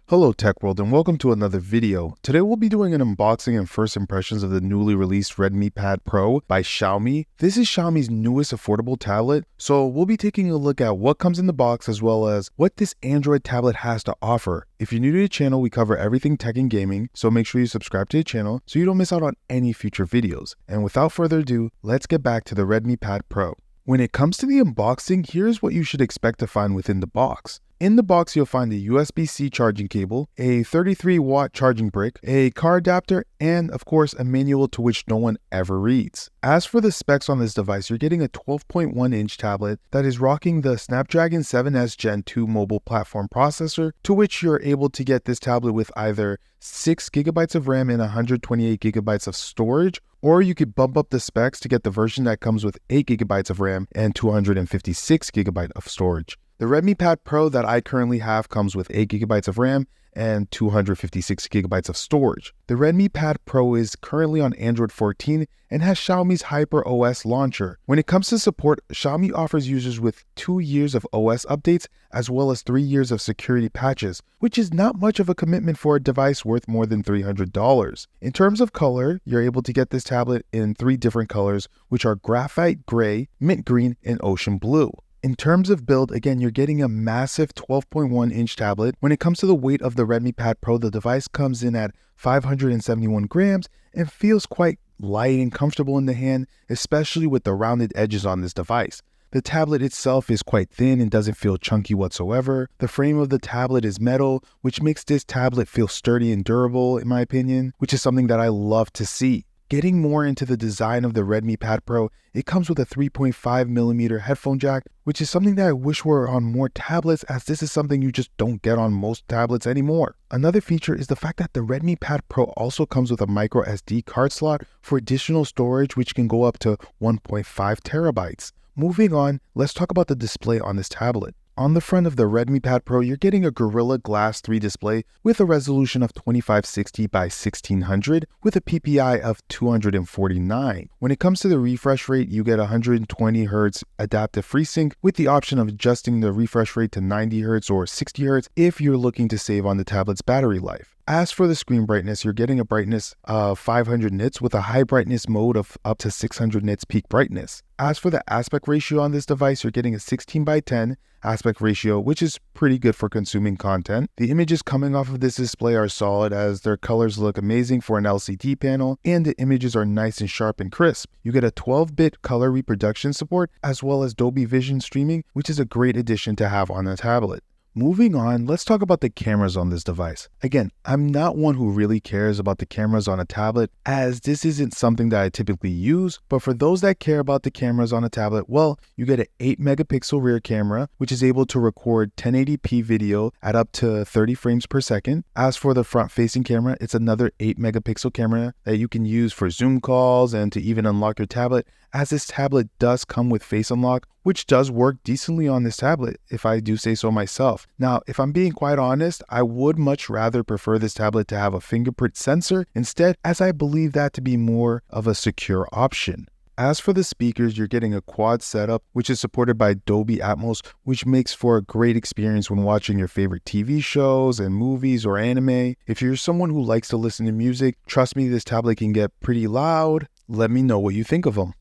Hello Tech World and welcome to another video. Today we'll be doing an unboxing and first impressions of the newly released Redmi Pad Pro by Xiaomi. This is Xiaomi's newest affordable tablet, so we'll be taking a look at what comes in the box as well as what this Android tablet has to offer. If you're new to the channel, we cover everything tech and gaming, so make sure you subscribe to the channel so you don't miss out on any future videos. And without further ado, let's get back to the Redmi Pad Pro. When it comes to the unboxing, here's what you should expect to find within the box. In the box, you'll find a USB-C charging cable, a 33-watt charging brick, a car adapter, and of course, a manual to which no one ever reads. As for the specs on this device, you're getting a 12.1-inch tablet that is rocking the Snapdragon 7S Gen 2 mobile platform processor, to which you're able to get this tablet with either 6GB of RAM and 128GB of storage, or you could bump up the specs to get the version that comes with 8GB of RAM and 256GB of storage. The Redmi Pad Pro that I currently have comes with 8GB of RAM and 256GB of storage. The Redmi Pad Pro is currently on Android 14 and has Xiaomi's Hyper OS launcher. When it comes to support, Xiaomi offers users with 2 years of OS updates as well as 3 years of security patches, which is not much of a commitment for a device worth more than $300. In terms of color, you're able to get this tablet in 3 different colors, which are graphite gray, mint green, and ocean blue. In terms of build, again, you're getting a massive 12.1-inch tablet. When it comes to the weight of the Redmi Pad Pro, the device comes in at 571 grams and feels quite light and comfortable in the hand, especially with the rounded edges on this device. The tablet itself is quite thin and doesn't feel chunky whatsoever. The frame of the tablet is metal, which makes this tablet feel sturdy and durable, in my opinion, which is something that I love to see. Getting more into the design of the Redmi Pad Pro, it comes with a 3.5mm headphone jack, which is something that I wish were on more tablets, as this is something you just don't get on most tablets anymore. Another feature is the fact that the Redmi Pad Pro also comes with a micro SD card slot for additional storage, which can go up to 1.5 terabytes. Moving on, let's talk about the display on this tablet. On the front of the Redmi Pad Pro, you're getting a Gorilla Glass 3 display with a resolution of 2560 by 1600 with a PPI of 249. When it comes to the refresh rate, you get 120Hz adaptive FreeSync with the option of adjusting the refresh rate to 90Hz or 60Hz if you're looking to save on the tablet's battery life. As for the screen brightness, you're getting a brightness of 500 nits with a high brightness mode of up to 600 nits peak brightness. As for the aspect ratio on this device, you're getting a 16:10 aspect ratio, which is pretty good for consuming content. The images coming off of this display are solid as their colors look amazing for an LCD panel, and the images are nice and sharp and crisp. You get a 12-bit color reproduction support as well as Dolby Vision streaming, which is a great addition to have on a tablet. Moving on, let's talk about the cameras on this device. Again, I'm not one who really cares about the cameras on a tablet, as this isn't something that I typically use, but for those that care about the cameras on a tablet, well, you get an 8-megapixel rear camera, which is able to record 1080p video at up to 30 frames per second. As for the front-facing camera, it's another 8-megapixel camera that you can use for Zoom calls and to even unlock your tablet, as this tablet does come with Face Unlock, which does work decently on this tablet, if I do say so myself. Now, if I'm being quite honest, I would much rather prefer this tablet to have a fingerprint sensor instead, as I believe that to be more of a secure option. As for the speakers, you're getting a quad setup, which is supported by Dolby Atmos, which makes for a great experience when watching your favorite TV shows and movies or anime. If you're someone who likes to listen to music, trust me, this tablet can get pretty loud. Let me know what you think of them.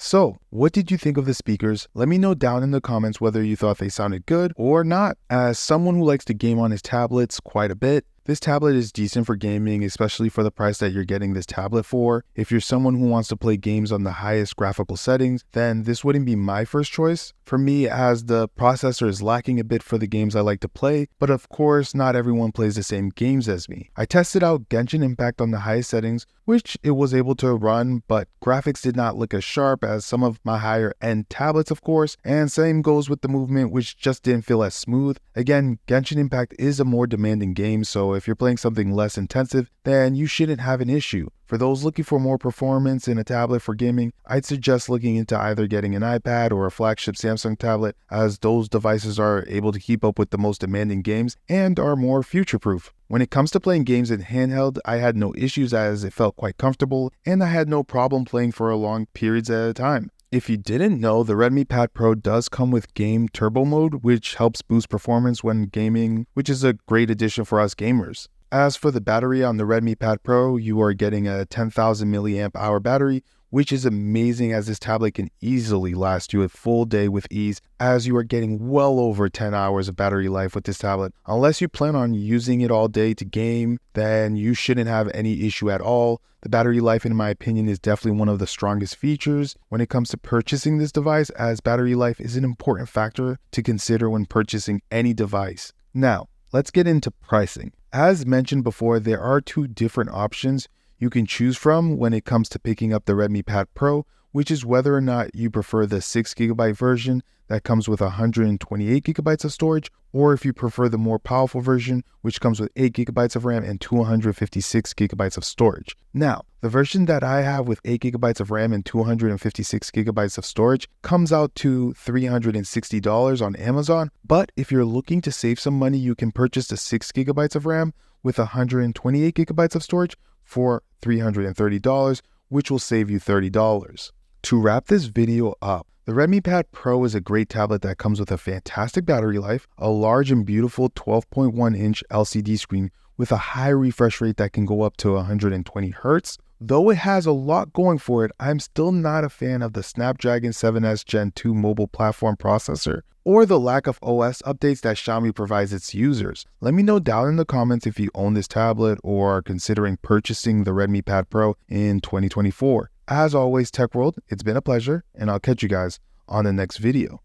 So, what did you think of the speakers? Let me know down in the comments whether you thought they sounded good or not. As someone who likes to game on his tablets quite a bit, this tablet is decent for gaming, especially for the price that you're getting this tablet for. If you're someone who wants to play games on the highest graphical settings, then this wouldn't be my first choice. for me, as the processor is lacking a bit for the games I like to play, but of course not everyone plays the same games as me. I tested out Genshin Impact on the highest settings, which it was able to run, but graphics did not look as sharp as some of my higher end tablets of course, and same goes with the movement, which just didn't feel as smooth. Again, Genshin Impact is a more demanding game, so if you're playing something less intensive, then you shouldn't have an issue. For those looking for more performance in a tablet for gaming, I'd suggest looking into either getting an iPad or a flagship Samsung tablet, as those devices are able to keep up with the most demanding games and are more future-proof. When it comes to playing games in handheld, I had no issues as it felt quite comfortable, and I had no problem playing for long periods at a time. If you didn't know, the Redmi Pad Pro does come with Game Turbo Mode, which helps boost performance when gaming, which is a great addition for us gamers. As for the battery on the Redmi Pad Pro, you are getting a 10,000 milliamp hour battery, which is amazing as this tablet can easily last you a full day with ease, as you are getting well over 10 hours of battery life with this tablet. Unless you plan on using it all day to game, then you shouldn't have any issue at all. The battery life, in my opinion, is definitely one of the strongest features when it comes to purchasing this device, as battery life is an important factor to consider when purchasing any device. Now, let's get into pricing. As mentioned before, there are two different options you can choose from when it comes to picking up the Redmi Pad Pro, which is whether or not you prefer the 6GB version that comes with 128GB of storage, or if you prefer the more powerful version, which comes with 8GB of RAM and 256GB of storage. Now, the version that I have with 8GB of RAM and 256GB of storage comes out to $360 on Amazon, but if you're looking to save some money, you can purchase the 6GB of RAM with 128GB of storage for $330, which will save you $30. To wrap this video up, the Redmi Pad Pro is a great tablet that comes with a fantastic battery life, a large and beautiful 12.1-inch LCD screen with a high refresh rate that can go up to 120 Hz. Though it has a lot going for it, I'm still not a fan of the Snapdragon 7S Gen 2 mobile platform processor or the lack of OS updates that Xiaomi provides its users. Let me know down in the comments if you own this tablet or are considering purchasing the Redmi Pad Pro in 2024. As always, Tech World, it's been a pleasure, and I'll catch you guys on the next video.